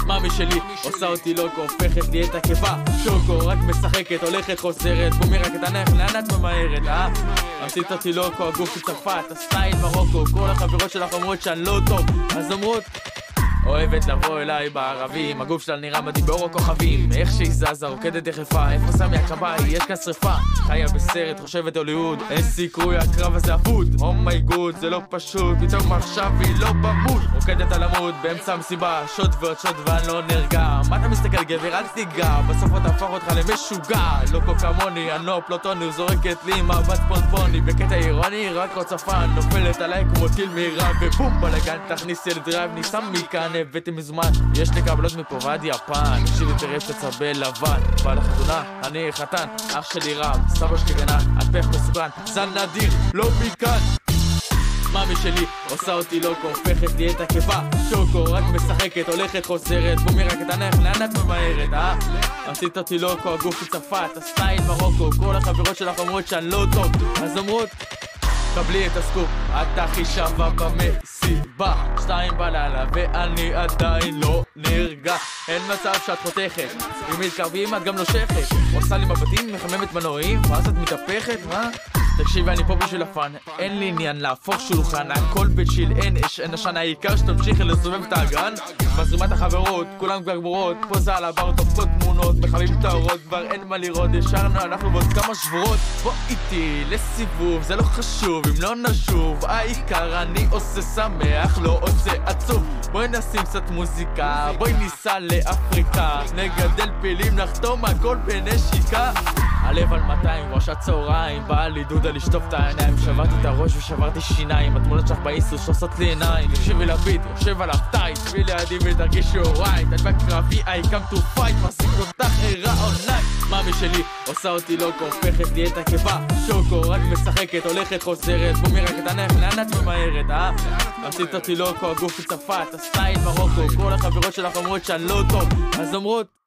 מאמי שלי עושה אותי לוקו, הופכת לי את הכיפה שוקו, רק משחקת, הולכת, חוזרת, בומרק את הנך, לאן את ממהרת, עשית אותי לוקו, הגוף היא צרפת, הסטייל מרוקו, כל החברות שלך אומרות שאני לא טוב, אז אומרות אוהבת לבוא אליי בערבים, הגוף שלה נראה מדהים באור הכוכבים, איך שהיא זזה, רוקדת יחפה, איפה סמי הכבאי, יש כאן שריפה, חיה בסרט, חושבת הוליווד, אין סיכוי, הקרב הזה אבוד, אומייגוד, זה לא פשוט, פתאום עכשיו היא לא במוד, רוקדת על עמוד, באמצע המסיבה, שוט ועוד שוט ואני לא נרגע, מה אתה מסתכל גבר, אל תיגע, בסוף אתה הפך אותך למשוגע, לוקו כמוני, אני לא פלוטוני, הוא זורקת לי מבט פונפוני, בקטע אירוני, רק רוצפן, נופלת עליי כמו טיל מהירה, ובום בלגן, תכניס ילד דרייב, ניסם מכאן הבאתי מזמן, יש לי קבלות מפה ועד יפן, תקשיבי תראה שצבל לבן, בא לחתונה, אני חתן, אח שלי רב, סבא שלי גנן, הפך מסוכן, זן נדיר, לא מכאן. מאמי שלי עושה אותי לוקו, הופכת לי את הכיפה שוקו, רק משחקת, הולכת, חוזרת, בומרק את הנך, לאן את ממהרת, עשית אותי לוקו, הגוף היא צרפת, הסטייל מרוקו, כל החברות שלך אומרות שאני לא טוב, אז אומרות קבלי את הסקופ, את הכי שווה במסיבה 2 בלילה ואני עדיין לא נרגע, אין מצב שאת חותכת, אם מתקרבים את גם נושכת, עושה לי מבטים, מחממת מנועים, ואז את מתהפכת, מה? תקשיבי, אני פה בשביל הפן, אין לי עניין להפוך שולחן, הכל בצ'יל, אין אש, אין עשן, העיקר שתמשיכי לסובב את האגן, מזרימת החברות, כולם כבר גמורות, פוזה על הבר, תופקות תמונות, מחמים טהורות, כבר אין מה לראות, ישרנו, אנחנו בעוד כמה שבועות, בוא איתי לסיבוב, זה לא חשוב, אם לא נשוב, העיקר אני עושה שמח, לא עושה עצוב, בואי נשים קצת מוזיקה, בואי ניסע לאפריקה, נגדל פילים, נחתום הכל בנשיקה, הלב על 200, ראשת צהריים, באה לי דודה לשטוף את העיניים, שברתי את הראש ושברתי שיניים, התמונות שלך באיסוס שעושות לי עיניים, תקשיבי לביט, יושב עליו טייט, תביאי לידי ותרגישי אורייט, את בקרבי, I come to fight, מחזיק אותך ערה אונליין. מאמי שלי עושה אותי לוקו, הופכת לי את הכיפה שוקו, רק משחקת, הולכת, חוזרת, בומרק את הנך, לאן את ממהרת, עשית אותי לוקו, הגוף היא צרפת, הסטייל מרוקו, כל החברות שלך אומרות שאני לא טוב, אז אומרות